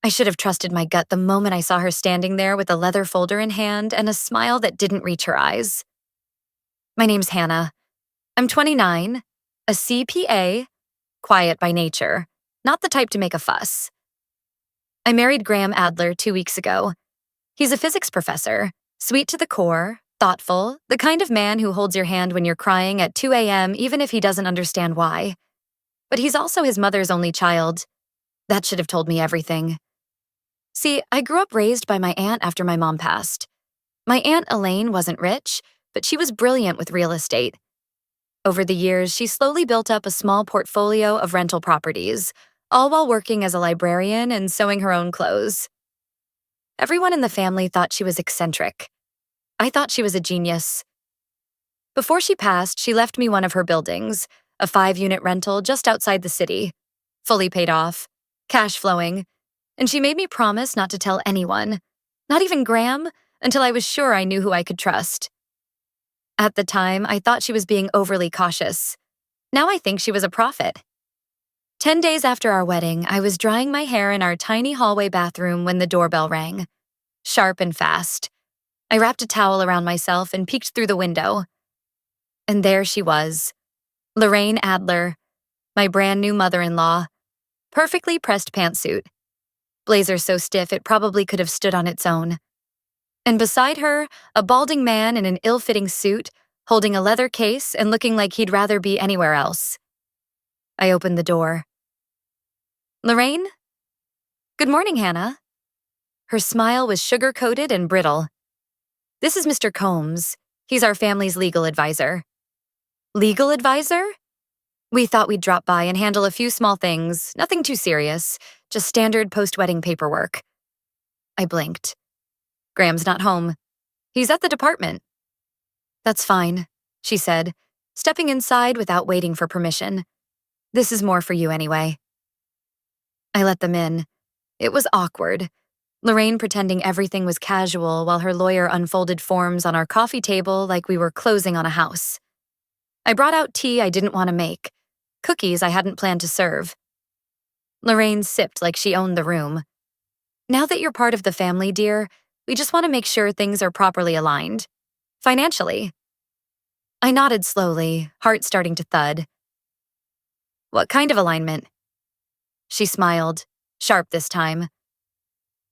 I should have trusted my gut the moment I saw her standing there with a leather folder in hand and a smile that didn't reach her eyes. My name's Hannah. I'm 29, a CPA, quiet by nature, not the type to make a fuss. I married Graham Adler 2 weeks ago. He's a physics professor, sweet to the core, thoughtful, the kind of man who holds your hand when you're crying at 2 a.m. even if he doesn't understand why. But he's also his mother's only child. That should have told me everything. See, I grew up raised by my aunt after my mom passed. My Aunt Elaine wasn't rich, but she was brilliant with real estate. Over the years, she slowly built up a small portfolio of rental properties, all while working as a librarian and sewing her own clothes. Everyone in the family thought she was eccentric. I thought she was a genius. Before she passed, she left me one of her buildings, a 5-unit rental just outside the city, fully paid off, cash flowing, and she made me promise not to tell anyone, not even Graham, until I was sure I knew who I could trust. At the time, I thought she was being overly cautious. Now I think she was a prophet. 10 days after our wedding, I was drying my hair in our tiny hallway bathroom when the doorbell rang. Sharp and fast. I wrapped a towel around myself and peeked through the window. And there she was, Lorraine Adler, my brand new mother-in-law, perfectly pressed pantsuit. Blazer so stiff it probably could have stood on its own. And beside her, a balding man in an ill-fitting suit, holding a leather case and looking like he'd rather be anywhere else. I opened the door. Lorraine? Good morning, Hannah. Her smile was sugar-coated and brittle. This is Mr. Combs. He's our family's legal advisor. Legal advisor? We thought we'd drop by and handle a few small things, nothing too serious, just standard post-wedding paperwork. I blinked. Graham's not home. He's at the department. That's fine, she said, stepping inside without waiting for permission. This is more for you anyway. I let them in. It was awkward. Lorraine pretending everything was casual while her lawyer unfolded forms on our coffee table like we were closing on a house. I brought out tea I didn't want to make, cookies I hadn't planned to serve. Lorraine sipped like she owned the room. Now that you're part of the family, dear, we just want to make sure things are properly aligned. Financially. I nodded slowly, heart starting to thud. What kind of alignment? She smiled, sharp this time.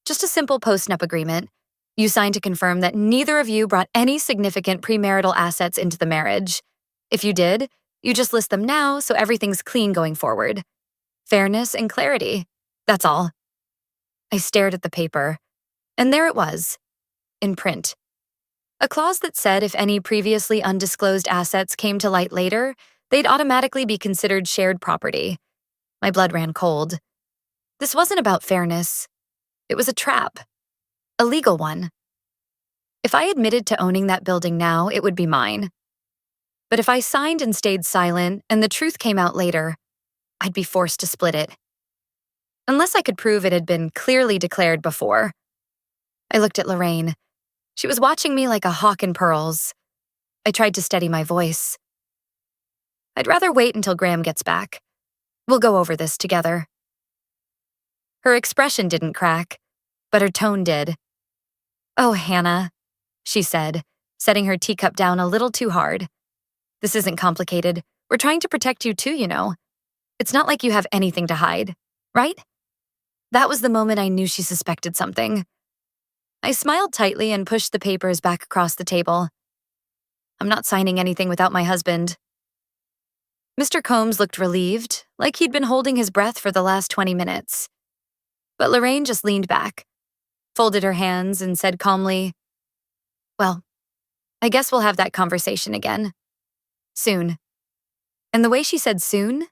Just a simple postnup agreement. You signed to confirm that neither of you brought any significant premarital assets into the marriage. If you did, you just list them now so everything's clean going forward. Fairness and clarity. That's all. I stared at the paper, and there it was, in print. A clause that said if any previously undisclosed assets came to light later, they'd automatically be considered shared property. My blood ran cold. This wasn't about fairness. It was a trap. A legal one. If I admitted to owning that building now, it would be mine. But if I signed and stayed silent and the truth came out later, I'd be forced to split it. Unless I could prove it had been clearly declared before. I looked at Lorraine. She was watching me like a hawk in pearls. I tried to steady my voice. I'd rather wait until Graham gets back. We'll go over this together. Her expression didn't crack, but her tone did. Oh, Hannah, she said, setting her teacup down a little too hard. This isn't complicated. We're trying to protect you too, you know. It's not like you have anything to hide, right? That was the moment I knew she suspected something. I smiled tightly and pushed the papers back across the table. I'm not signing anything without my husband. Mr. Combs looked relieved, like he'd been holding his breath for the last 20 minutes. But Lorraine just leaned back, folded her hands, and said calmly, Well, I guess we'll have that conversation again. Soon. And the way she said soon,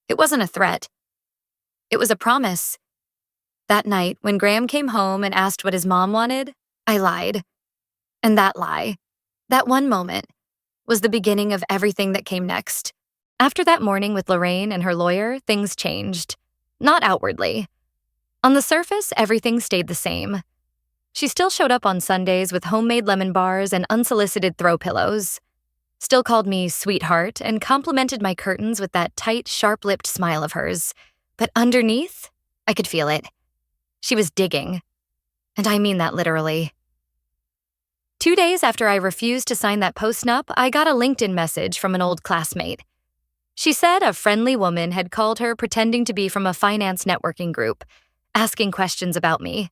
it wasn't a threat. It was a promise. That night, when Graham came home and asked what his mom wanted, I lied. And that lie, that one moment, was the beginning of everything that came next. After that morning with Lorraine and her lawyer, things changed. Not outwardly. On the surface, everything stayed the same. She still showed up on Sundays with homemade lemon bars and unsolicited throw pillows. Still called me sweetheart and complimented my curtains with that tight, sharp-lipped smile of hers. But underneath, I could feel it. She was digging. And I mean that literally. 2 days after I refused to sign that postnup, I got a LinkedIn message from an old classmate. She said a friendly woman had called her pretending to be from a finance networking group, asking questions about me,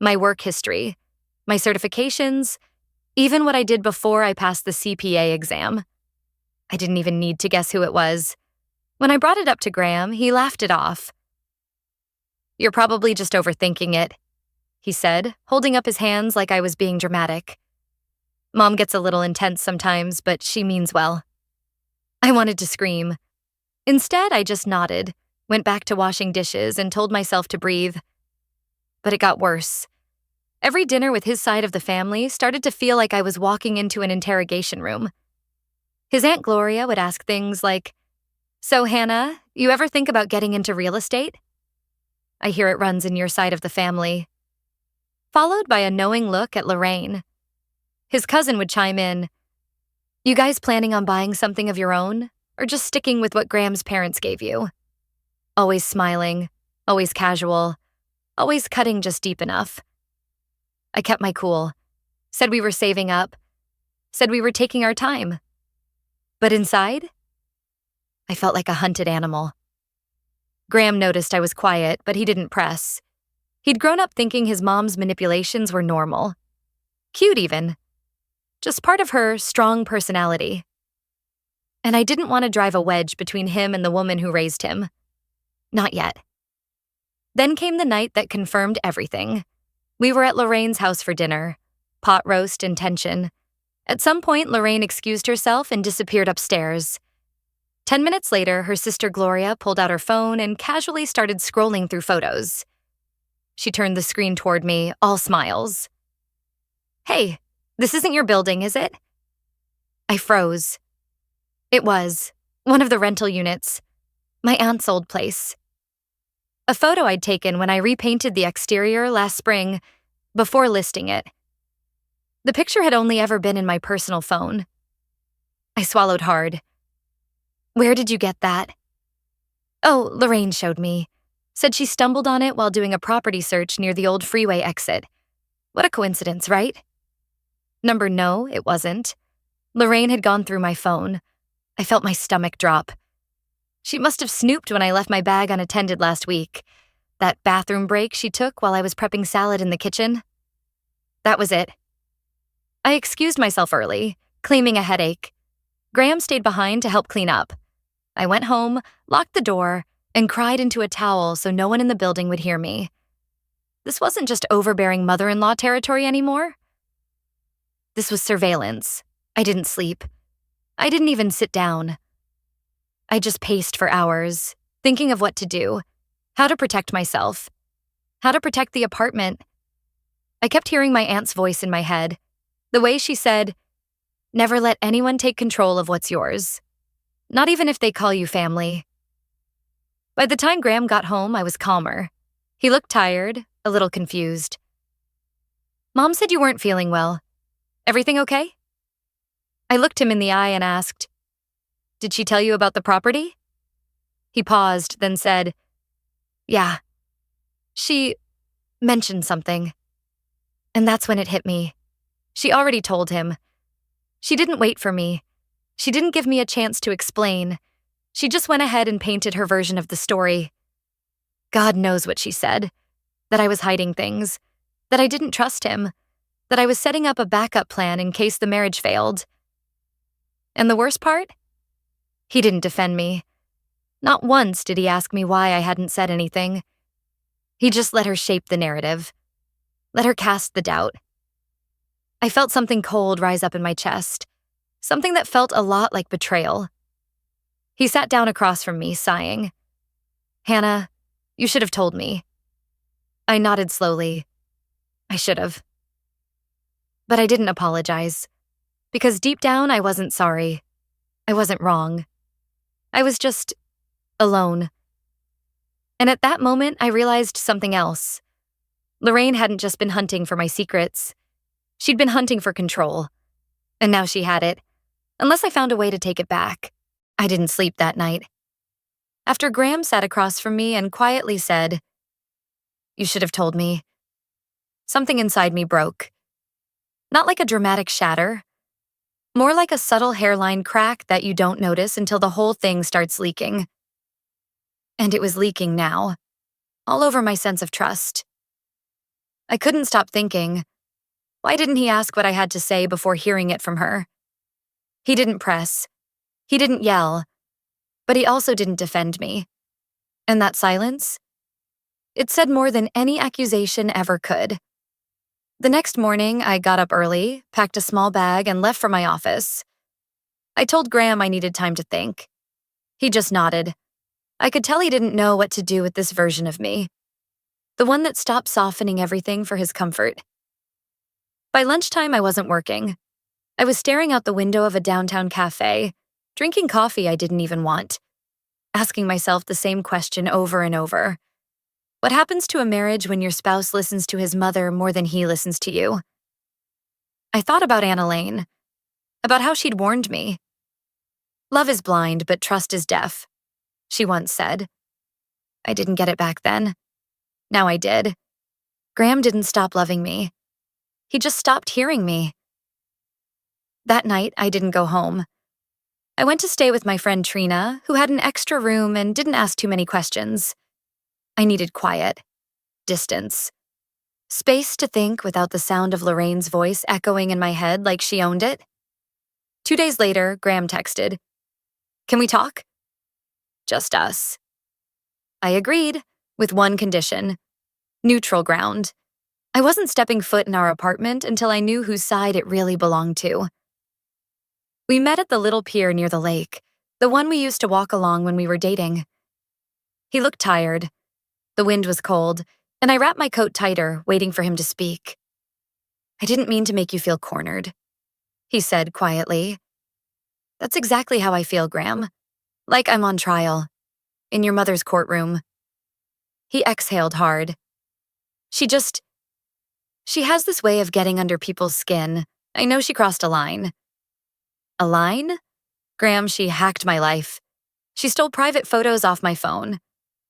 my work history, my certifications, even what I did before I passed the CPA exam. I didn't even need to guess who it was. When I brought it up to Graham, he laughed it off. "You're probably just overthinking it," he said, holding up his hands like I was being dramatic. "Mom gets a little intense sometimes, but she means well." I wanted to scream. Instead, I just nodded, went back to washing dishes, and told myself to breathe. But it got worse. Every dinner with his side of the family started to feel like I was walking into an interrogation room. His Aunt Gloria would ask things like, "So, Hannah, you ever think about getting into real estate?" I hear it runs in your side of the family. Followed by a knowing look at Lorraine. His cousin would chime in, "You guys planning on buying something of your own, or just sticking with what Graham's parents gave you?" Always smiling, always casual, always cutting just deep enough. I kept my cool, said we were saving up, said we were taking our time. But inside, I felt like a hunted animal. Graham noticed I was quiet, but he didn't press. He'd grown up thinking his mom's manipulations were normal. Cute even. Just part of her strong personality. And I didn't want to drive a wedge between him and the woman who raised him. Not yet. Then came the night that confirmed everything. We were at Lorraine's house for dinner. Pot roast and tension. At some point, Lorraine excused herself and disappeared upstairs. 10 minutes later, her sister Gloria pulled out her phone and casually started scrolling through photos. She turned the screen toward me, all smiles. "Hey, this isn't your building, is it?" I froze. It was. One of the rental units. My aunt's old place. A photo I'd taken when I repainted the exterior last spring, before listing it. The picture had only ever been in my personal phone. I swallowed hard. "Where did you get that?" "Oh, Lorraine showed me. Said she stumbled on it while doing a property search near the old freeway exit. What a coincidence, right?" No, it wasn't. Lorraine had gone through my phone. I felt my stomach drop. She must have snooped when I left my bag unattended last week. That bathroom break she took while I was prepping salad in the kitchen. That was it. I excused myself early, claiming a headache. Graham stayed behind to help clean up. I went home, locked the door, and cried into a towel so no one in the building would hear me. This wasn't just overbearing mother-in-law territory anymore. This was surveillance. I didn't sleep. I didn't even sit down. I just paced for hours, thinking of what to do, how to protect myself, how to protect the apartment. I kept hearing my aunt's voice in my head, the way she said, "Never let anyone take control of what's yours. Not even if they call you family." By the time Graham got home, I was calmer. He looked tired, a little confused. "Mom said you weren't feeling well. Everything okay?" I looked him in the eye and asked, "Did she tell you about the property?" He paused, then said, "Yeah. She mentioned something." And that's when it hit me. She already told him. She didn't wait for me. She didn't give me a chance to explain. She just went ahead and painted her version of the story. God knows what she said. That I was hiding things. That I didn't trust him. That I was setting up a backup plan in case the marriage failed. And the worst part? He didn't defend me. Not once did he ask me why I hadn't said anything. He just let her shape the narrative. Let her cast the doubt. I felt something cold rise up in my chest. Something that felt a lot like betrayal. He sat down across from me, sighing. "Hannah, you should have told me." I nodded slowly. I should have. But I didn't apologize. Because deep down, I wasn't sorry. I wasn't wrong. I was just alone. And at that moment, I realized something else. Lorraine hadn't just been hunting for my secrets. She'd been hunting for control. And now she had it, unless I found a way to take it back. I didn't sleep that night. After Graham sat across from me and quietly said, You should have told me. Something inside me broke. Not like a dramatic shatter, more like a subtle hairline crack that you don't notice until the whole thing starts leaking. And it was leaking now, all over my sense of trust. I couldn't stop thinking, why didn't he ask what I had to say before hearing it from her? He didn't press. He didn't yell. But he also didn't defend me. And that silence? It said more than any accusation ever could. The next morning, I got up early, packed a small bag, and left for my office. I told Graham I needed time to think. He just nodded. I could tell he didn't know what to do with this version of me, the one that stopped softening everything for his comfort. By lunchtime, I wasn't working. I was staring out the window of a downtown cafe, drinking coffee I didn't even want, asking myself the same question over and over. What happens to a marriage when your spouse listens to his mother more than he listens to you? I thought about Anna Lane, about how she'd warned me. Love is blind, but trust is deaf, she once said. I didn't get it back then. Now I did. Graham didn't stop loving me. He just stopped hearing me. That night, I didn't go home. I went to stay with my friend Trina, who had an extra room and didn't ask too many questions. I needed quiet, distance, space to think without the sound of Lorraine's voice echoing in my head like she owned it. 2 days later, Graham texted, "Can we talk?" Just us. I agreed, with one condition: neutral ground. I wasn't stepping foot in our apartment until I knew whose side it really belonged to. We met at the little pier near the lake, the one we used to walk along when we were dating. He looked tired. The wind was cold, and I wrapped my coat tighter, waiting for him to speak. "I didn't mean to make you feel cornered," he said quietly. "That's exactly how I feel, Graham. Like I'm on trial, in your mother's courtroom." He exhaled hard. She has this way of getting under people's skin. I know she crossed a line." "A line?" "Graham, she hacked my life. She stole private photos off my phone.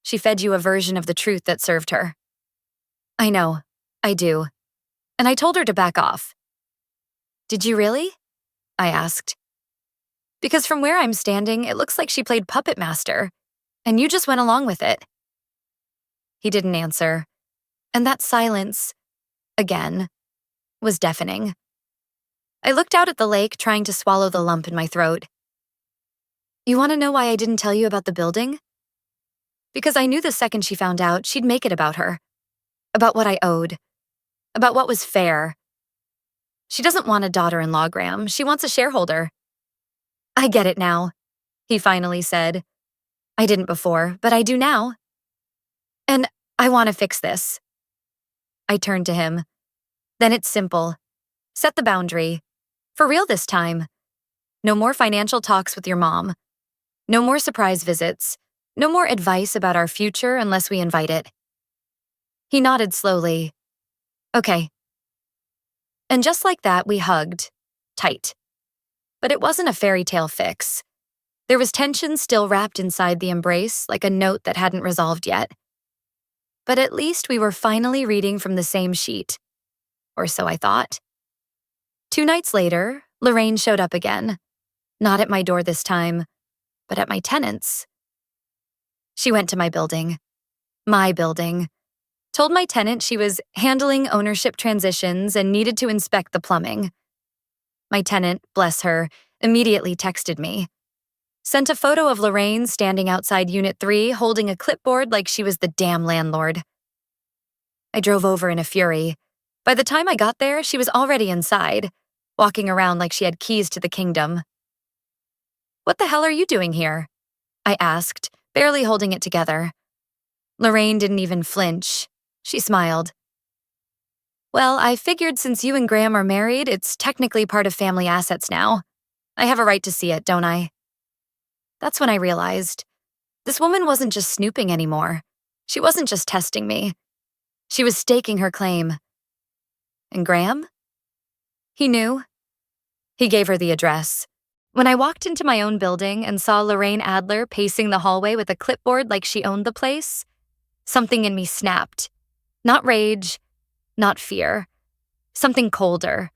She fed you a version of the truth that served her." "I know. I do. And I told her to back off." "Did you really?" I asked. "Because from where I'm standing, it looks like she played puppet master, and you just went along with it." He didn't answer, and that silence, again, was deafening. I looked out at the lake, trying to swallow the lump in my throat. "You want to know why I didn't tell you about the building?" "Because I knew the second she found out, she'd make it about her. About what I owed. About what was fair. She doesn't want a daughter-in-law, Graham. She wants a shareholder." "I get it now," he finally said. "I didn't before, but I do now. And I want to fix this." I turned to him. "Then it's simple. Set the boundary. For real this time. No more financial talks with your mom. No more surprise visits. No more advice about our future unless we invite it." He nodded slowly. "Okay." And just like that, we hugged. Tight. But it wasn't a fairy tale fix. There was tension still wrapped inside the embrace, like a note that hadn't resolved yet. But at least we were finally reading from the same sheet. Or so I thought. 2 nights later, Lorraine showed up again. Not at my door this time, but at my tenant's. She went to my building. My building. Told my tenant she was handling ownership transitions and needed to inspect the plumbing. My tenant, bless her, immediately texted me. Sent a photo of Lorraine standing outside Unit 3 holding a clipboard like she was the damn landlord. I drove over in a fury. By the time I got there, she was already inside, walking around like she had keys to the kingdom. "What the hell are you doing here?" I asked, barely holding it together. Lorraine didn't even flinch. She smiled. "Well, I figured since you and Graham are married, it's technically part of family assets now. I have a right to see it, don't I?" That's when I realized this woman wasn't just snooping anymore. She wasn't just testing me. She was staking her claim. And Graham? He knew. He gave her the address. When I walked into my own building and saw Lorraine Adler pacing the hallway with a clipboard like she owned the place, something in me snapped. Not rage, not fear. Something colder,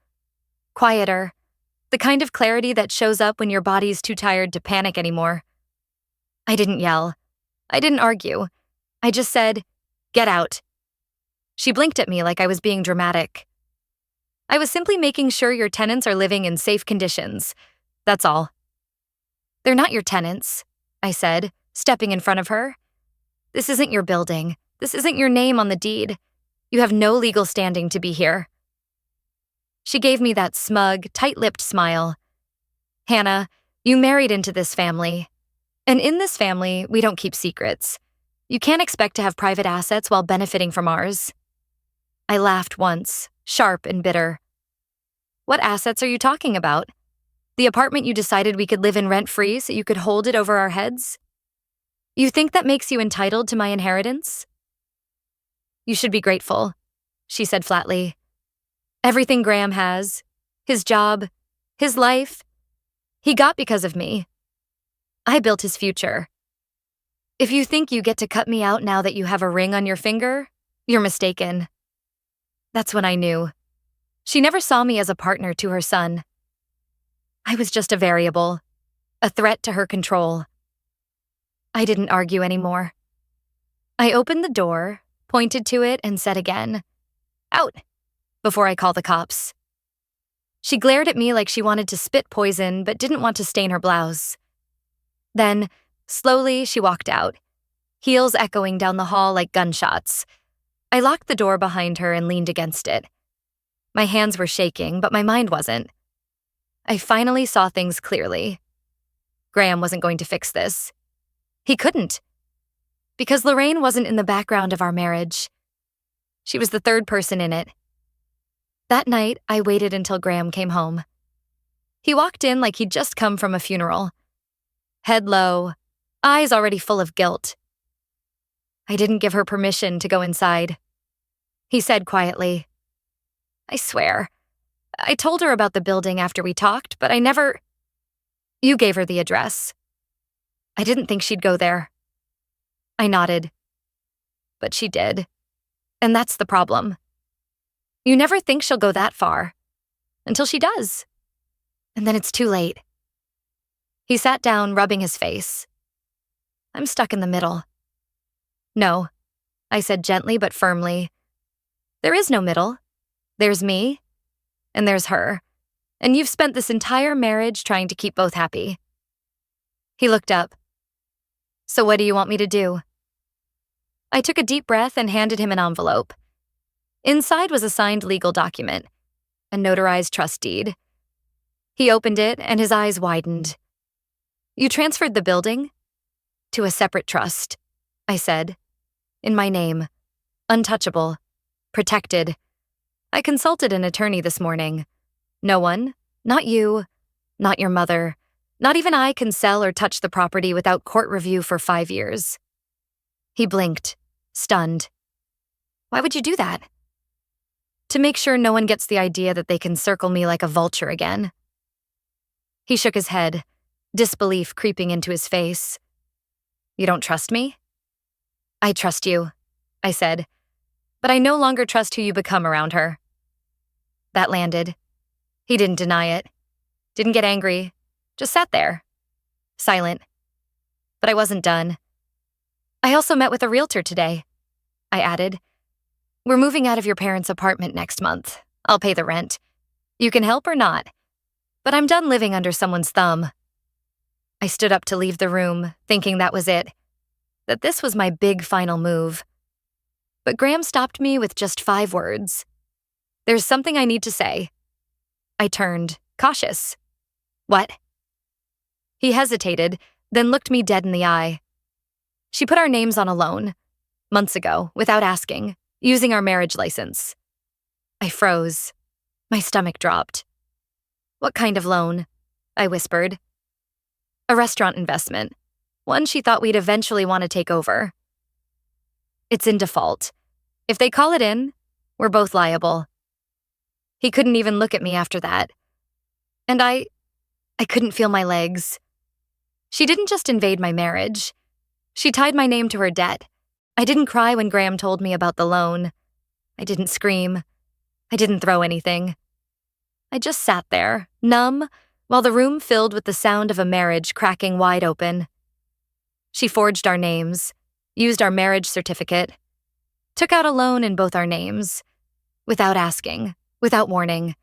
quieter, the kind of clarity that shows up when your body's too tired to panic anymore. I didn't yell. I didn't argue. I just said, "Get out." She blinked at me like I was being dramatic. "I was simply making sure your tenants are living in safe conditions. That's all." "They're not your tenants," I said, stepping in front of her. "This isn't your building. This isn't your name on the deed. You have no legal standing to be here." She gave me that smug, tight-lipped smile. "Hannah, you married into this family. And in this family, we don't keep secrets. You can't expect to have private assets while benefiting from ours." I laughed once, sharp and bitter. "What assets are you talking about? The apartment you decided we could live in rent-free so you could hold it over our heads? You think that makes you entitled to my inheritance?" "You should be grateful," she said flatly. "Everything Graham has, his job, his life, he got because of me. I built his future. If you think you get to cut me out now that you have a ring on your finger, you're mistaken." That's when I knew. She never saw me as a partner to her son. I was just a variable, a threat to her control. I didn't argue anymore. I opened the door, pointed to it, and said again, "Out," before I call the cops. She glared at me like she wanted to spit poison but didn't want to stain her blouse. Then, slowly, she walked out, heels echoing down the hall like gunshots. I locked the door behind her and leaned against it. My hands were shaking, but my mind wasn't. I finally saw things clearly. Graham wasn't going to fix this. He couldn't. Because Lorraine wasn't in the background of our marriage. She was the third person in it. That night, I waited until Graham came home. He walked in like he'd just come from a funeral. Head low, eyes already full of guilt. I didn't give her permission to go inside. He said quietly, "I swear, I told her about the building after we talked, but I never—" "You gave her the address." "I didn't think she'd go there." I nodded. "But she did. And that's the problem. You never think she'll go that far. Until she does. And then it's too late." He sat down, rubbing his face. "I'm stuck in the middle." "No," I said gently but firmly. "There is no middle. There's me, and there's her. And you've spent this entire marriage trying to keep both happy." He looked up. "So what do you want me to do?" I took a deep breath and handed him an envelope. Inside was a signed legal document, a notarized trust deed. He opened it and his eyes widened. "You transferred the building?" "To a separate trust," I said. "In my name. Untouchable. Protected. I consulted an attorney this morning. No one, not you, not your mother, not even I can sell or touch the property without court review for 5 years." He blinked, stunned. "Why would you do that?" "To make sure no one gets the idea that they can circle me like a vulture again." He shook his head, disbelief creeping into his face. "You don't trust me?" "I trust you," I said, "but I no longer trust who you become around her." That landed. He didn't deny it. Didn't get angry. Just sat there. Silent. But I wasn't done. "I also met with a realtor today," I added. "We're moving out of your parents' apartment next month. I'll pay the rent. You can help or not. But I'm done living under someone's thumb." I stood up to leave the room, thinking that was it. That this was my big final move. But Graham stopped me with just 5 words. "There's something I need to say." I turned, cautious. "What?" He hesitated, then looked me dead in the eye. "She put our names on a loan, months ago, without asking, using our marriage license." I froze. My stomach dropped. "What kind of loan?" I whispered. "A restaurant investment. One she thought we'd eventually want to take over." "It's in default. If they call it in, we're both liable." He couldn't even look at me after that. And I couldn't feel my legs. She didn't just invade my marriage. She tied my name to her debt. I didn't cry when Graham told me about the loan. I didn't scream. I didn't throw anything. I just sat there, numb, while the room filled with the sound of a marriage cracking wide open. She forged our names, used our marriage certificate, took out a loan in both our names, without asking, without warning.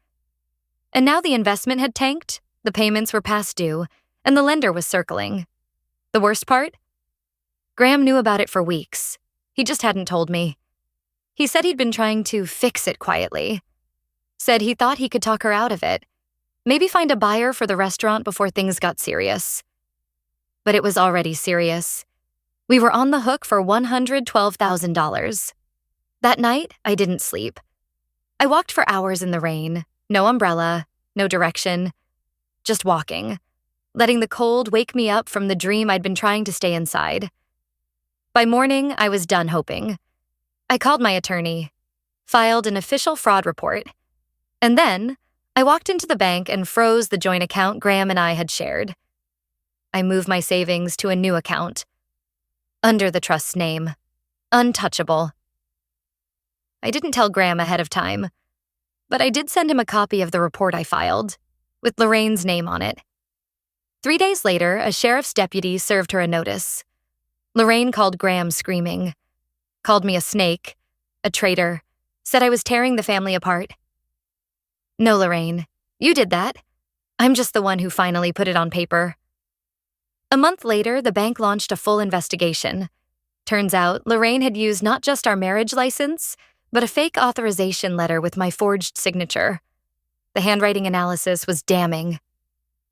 And now the investment had tanked, the payments were past due, and the lender was circling. The worst part? Graham knew about it for weeks. He just hadn't told me. He said he'd been trying to fix it quietly. Said he thought he could talk her out of it. Maybe find a buyer for the restaurant before things got serious. But it was already serious. We were on the hook for $112,000. That night, I didn't sleep. I walked for hours in the rain, no umbrella, no direction, just walking, letting the cold wake me up from the dream I'd been trying to stay inside. By morning, I was done hoping. I called my attorney, filed an official fraud report, and then I walked into the bank and froze the joint account Graham and I had shared. I moved my savings to a new account, under the trust's name, untouchable. I didn't tell Graham ahead of time, but I did send him a copy of the report I filed, with Lorraine's name on it. 3 days later, a sheriff's deputy served her a notice. Lorraine called Graham screaming, called me a snake, a traitor, said I was tearing the family apart. No, Lorraine, you did that. I'm just the one who finally put it on paper. A month later, the bank launched a full investigation. Turns out, Lorraine had used not just our marriage license, but a fake authorization letter with my forged signature. The handwriting analysis was damning.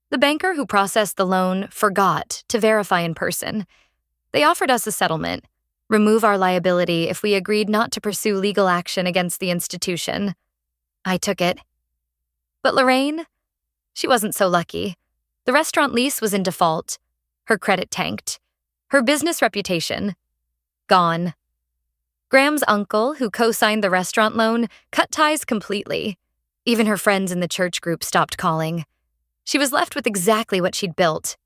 The banker who processed the loan forgot to verify in person. They offered us a settlement, remove our liability if we agreed not to pursue legal action against the institution. I took it. But Lorraine? She wasn't so lucky. The restaurant lease was in default. Her credit tanked. Her business reputation, gone. Graham's uncle, who co-signed the restaurant loan, cut ties completely. Even her friends in the church group stopped calling. She was left with exactly what she'd built.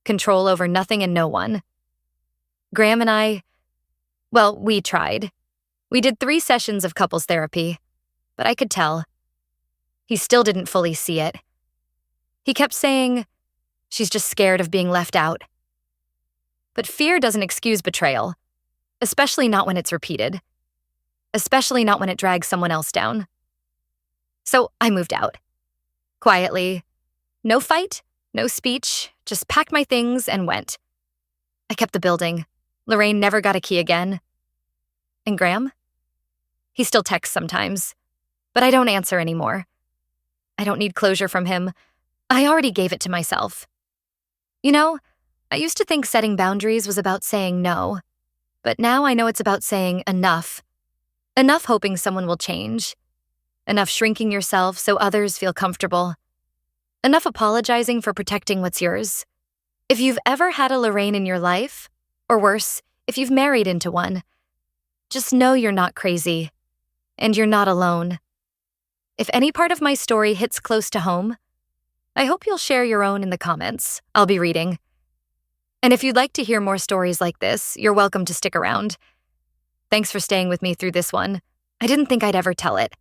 Control over nothing and no one. Graham and I, well, we tried. We did 3 sessions of couples therapy, but I could tell. He still didn't fully see it. He kept saying, she's just scared of being left out. But fear doesn't excuse betrayal, especially not when it's repeated, especially not when it drags someone else down. So I moved out. Quietly. No fight, no speech, just packed my things and went. I kept the building. Lorraine never got a key again. And Graham? He still texts sometimes, but I don't answer anymore. I don't need closure from him. I already gave it to myself. You know, I used to think setting boundaries was about saying no, but now I know it's about saying enough. Enough hoping someone will change. Enough shrinking yourself so others feel comfortable. Enough apologizing for protecting what's yours. If you've ever had a Lorraine in your life, or worse, if you've married into one, just know you're not crazy, and you're not alone. If any part of my story hits close to home, I hope you'll share your own in the comments. I'll be reading. And if you'd like to hear more stories like this, you're welcome to stick around. Thanks for staying with me through this one. I didn't think I'd ever tell it.